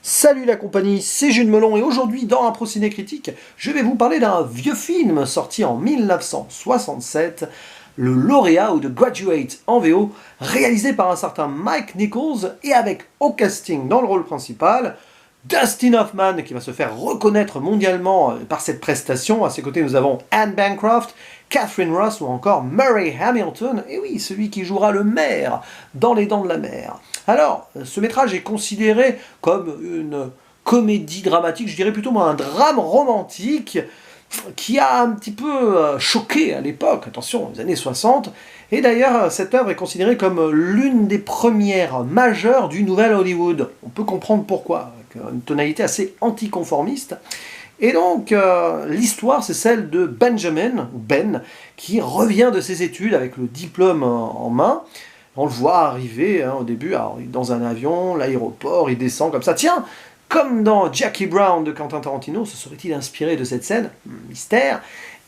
Salut la compagnie, c'est Jules Melon et aujourd'hui dans un Ciné Critique, je vais vous parler d'un vieux film sorti en 1967, le lauréat ou The Graduate en VO, réalisé par un certain Mike Nichols et avec au casting dans le rôle principal, Dustin Hoffman qui va se faire reconnaître mondialement par cette prestation. À ses côtés nous avons Anne Bancroft, Catherine Ross ou encore Murray Hamilton, et oui, celui qui jouera le maire dans Les Dents de la Mer. Alors, ce métrage est considéré comme une comédie dramatique, je dirais plutôt un drame romantique, qui a un petit peu choqué à l'époque, attention, les années 60, et d'ailleurs cette œuvre est considérée comme l'une des premières majeures du Nouvel Hollywood. On peut comprendre pourquoi, avec une tonalité assez anticonformiste. Et donc, l'histoire, c'est celle de Benjamin, ou Ben, qui revient de ses études avec le diplôme en main. On le voit arriver au début, alors, dans un avion, l'aéroport, il descend comme ça. Tiens, comme dans Jackie Brown de Quentin Tarantino, se serait-il inspiré de cette scène? Mystère.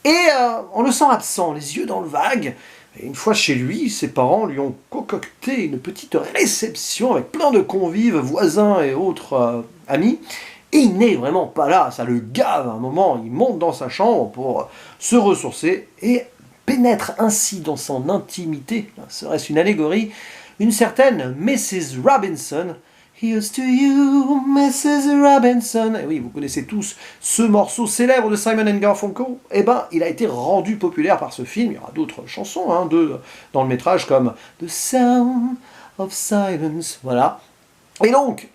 Et on le sent absent, les yeux dans le vague. Et une fois chez lui, ses parents lui ont concocté une petite réception avec plein de convives, voisins et autres amis. Et il n'est vraiment pas là, ça le gave à un moment, il monte dans sa chambre pour se ressourcer et pénètre ainsi dans son intimité, serait-ce une allégorie, une certaine Mrs. Robinson. Here's to you, Mrs. Robinson. Et oui, vous connaissez tous ce morceau célèbre de Simon & Garfunkel. Eh ben, il a été rendu populaire par ce film. Il y aura d'autres chansons dans le métrage comme The Sound of Silence. Voilà. Et donc,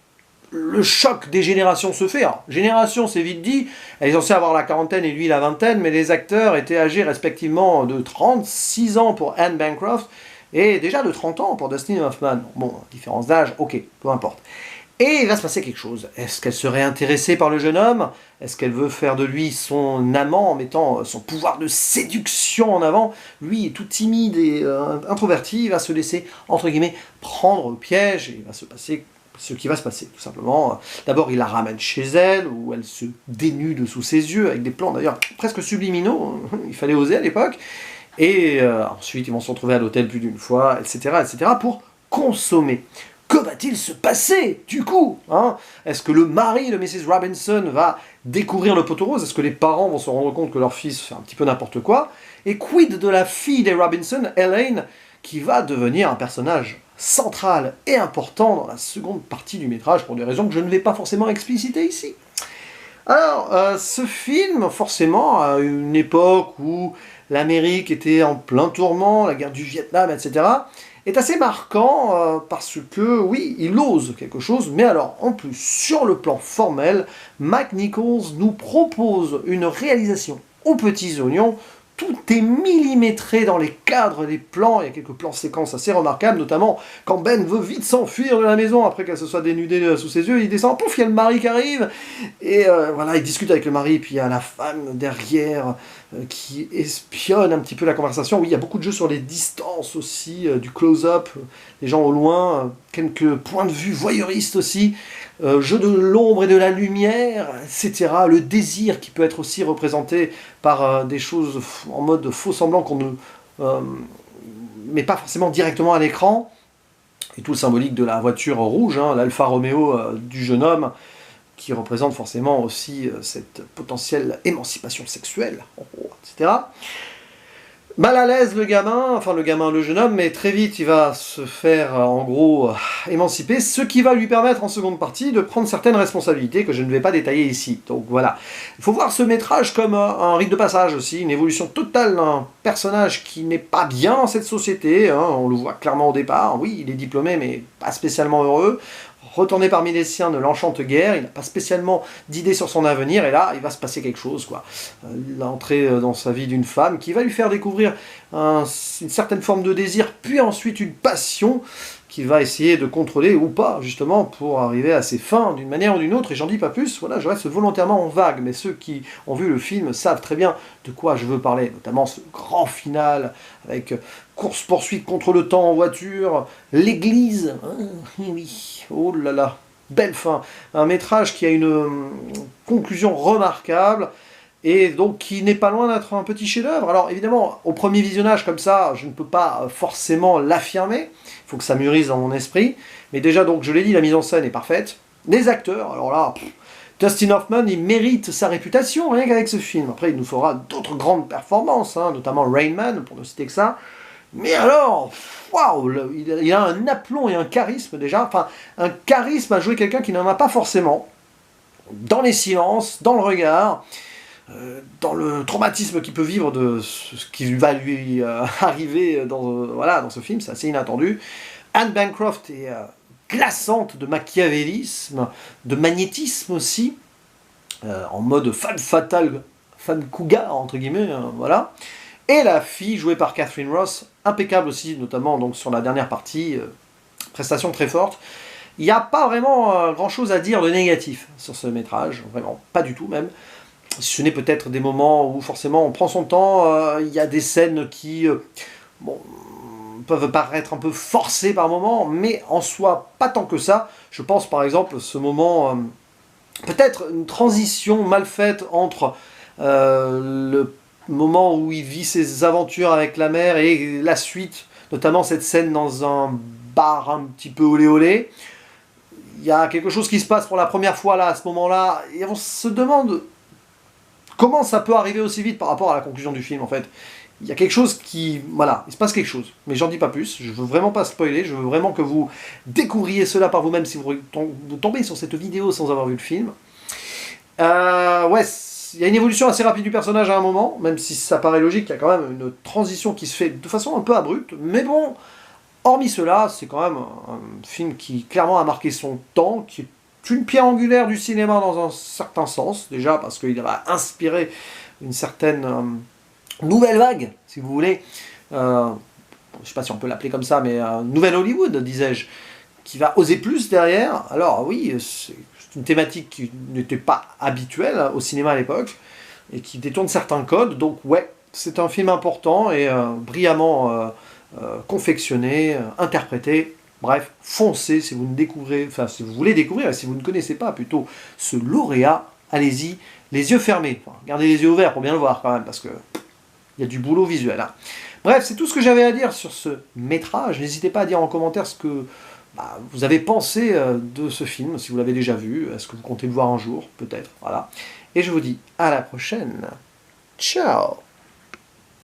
le choc des générations se fait. Alors, génération, c'est vite dit, elle est censée avoir la quarantaine et lui la vingtaine, mais les acteurs étaient âgés respectivement de 36 ans pour Anne Bancroft et déjà de 30 ans pour Dustin Hoffman. Bon, différence d'âge, ok, peu importe. Et il va se passer quelque chose. Est-ce qu'elle serait intéressée par le jeune homme? Est-ce qu'elle veut faire de lui son amant en mettant son pouvoir de séduction en avant? Lui est tout timide et introverti, il va se laisser, entre guillemets, prendre au piège et il va se passer ce qui va se passer, tout simplement. D'abord, il la ramène chez elle, où elle se dénude sous ses yeux, avec des plans d'ailleurs presque subliminaux, il fallait oser à l'époque, et ensuite ils vont se retrouver à l'hôtel plus d'une fois, etc., pour consommer. Que va-t-il se passer, du coup Est-ce que le mari de Mrs. Robinson va découvrir le poteau rose? Est-ce que les parents vont se rendre compte que leur fils fait un petit peu n'importe quoi? Et quid de la fille des Robinson, Elaine, qui va devenir un personnage central et important dans la seconde partie du métrage, pour des raisons que je ne vais pas forcément expliciter ici. Alors, ce film, forcément, à une époque où l'Amérique était en plein tourment, la guerre du Vietnam, etc., est assez marquant parce que, oui, il ose quelque chose, mais alors, en plus, sur le plan formel, Mike Nichols nous propose une réalisation aux petits oignons. Tout est millimétré dans les cadres des plans, il y a quelques plans séquences assez remarquables, notamment quand Ben veut vite s'enfuir de la maison après qu'elle se soit dénudée sous ses yeux, il descend, pouf, il y a le mari qui arrive, et voilà, il discute avec le mari, puis il y a la femme derrière qui espionne un petit peu la conversation. Oui, il y a beaucoup de jeux sur les distances aussi, du close-up, les gens au loin, quelques points de vue voyeuristes aussi, jeu de l'ombre et de la lumière, etc. Le désir qui peut être aussi représenté par des choses en mode faux semblant qu'on ne met pas forcément directement à l'écran. Et tout le symbolique de la voiture rouge, l'Alfa Romeo du jeune homme, qui représente forcément aussi cette potentielle émancipation sexuelle, etc. Mal à l'aise le jeune homme, mais très vite il va se faire en gros émanciper, ce qui va lui permettre en seconde partie de prendre certaines responsabilités que je ne vais pas détailler ici. Donc voilà, il faut voir ce métrage comme un rite de passage aussi, une évolution totale d'un personnage qui n'est pas bien dans cette société, on le voit clairement au départ, oui il est diplômé mais pas spécialement heureux. Retourné parmi les siens ne l'enchante guère, il n'a pas spécialement d'idée sur son avenir, et là, il va se passer quelque chose, quoi. L'entrée dans sa vie d'une femme qui va lui faire découvrir une certaine forme de désir, puis ensuite une passion qu'il va essayer de contrôler ou pas, justement, pour arriver à ses fins d'une manière ou d'une autre, et j'en dis pas plus, voilà, je reste volontairement en vague, mais ceux qui ont vu le film savent très bien de quoi je veux parler, notamment ce grand final, avec course-poursuite contre le temps en voiture, l'église, oui, oh là là, belle fin, un métrage qui a une conclusion remarquable, et donc qui n'est pas loin d'être un petit chef-d'œuvre. Alors évidemment, au premier visionnage comme ça, je ne peux pas forcément l'affirmer, il faut que ça mûrisse dans mon esprit, mais déjà donc je l'ai dit, la mise en scène est parfaite, Les acteurs, alors là, Dustin Hoffman, il mérite sa réputation rien qu'avec ce film. Après, il nous fera d'autres grandes performances, hein, notamment Rain Man, pour ne citer que ça. Mais alors, waouh, il a un aplomb et un charisme déjà, enfin, un charisme à jouer quelqu'un qui n'en a pas forcément, dans les silences, dans le regard, dans le traumatisme qu'il peut vivre de ce qui va lui arriver dans ce film, c'est assez inattendu. Anne Bancroft est glaçante de machiavélisme, de magnétisme aussi, en mode femme fatale, femme cougar, entre guillemets, voilà. Et la fille, jouée par Catherine Ross, impeccable aussi, notamment donc, sur la dernière partie, prestation très forte. Il n'y a pas vraiment grand-chose à dire de négatif sur ce métrage, vraiment, pas du tout même. Ce n'est peut-être des moments où forcément on prend son temps, il y a des scènes qui bon, peuvent paraître un peu forcées par moments, mais en soi, pas tant que ça. Je pense par exemple ce moment, peut-être une transition mal faite entre le moment où il vit ses aventures avec la mère et la suite, notamment cette scène dans un bar un petit peu olé olé. Il y a quelque chose qui se passe pour la première fois là, à ce moment-là, et on se demande comment ça peut arriver aussi vite par rapport à la conclusion du film en fait. Il y a quelque chose qui... Voilà, il se passe quelque chose. Mais j'en dis pas plus, je veux vraiment pas spoiler, je veux vraiment que vous découvriez cela par vous-même si vous tombez sur cette vidéo sans avoir vu le film. Ouais, il y a une évolution assez rapide du personnage à un moment, même si ça paraît logique, il y a quand même une transition qui se fait de façon un peu abrupte, mais bon, hormis cela, c'est quand même un film qui clairement a marqué son temps, qui est une pierre angulaire du cinéma dans un certain sens, déjà parce qu'il va inspirer une certaine nouvelle vague, si vous voulez, je ne sais pas si on peut l'appeler comme ça, mais nouvelle Hollywood, disais-je, qui va oser plus derrière. Alors oui, c'est une thématique qui n'était pas habituelle au cinéma à l'époque, et qui détourne certains codes, donc ouais, c'est un film important et brillamment confectionné, interprété. Bref, foncez si vous ne découvrez, enfin si vous voulez découvrir, et si vous ne connaissez pas plutôt ce lauréat, allez-y, les yeux fermés. Enfin, gardez les yeux ouverts pour bien le voir quand même, parce que il y a du boulot visuel. Hein. Bref, c'est tout ce que j'avais à dire sur ce métrage. N'hésitez pas à dire en commentaire ce que vous avez pensé de ce film, si vous l'avez déjà vu, est-ce que vous comptez le voir un jour, peut-être, voilà. Et je vous dis à la prochaine. Ciao!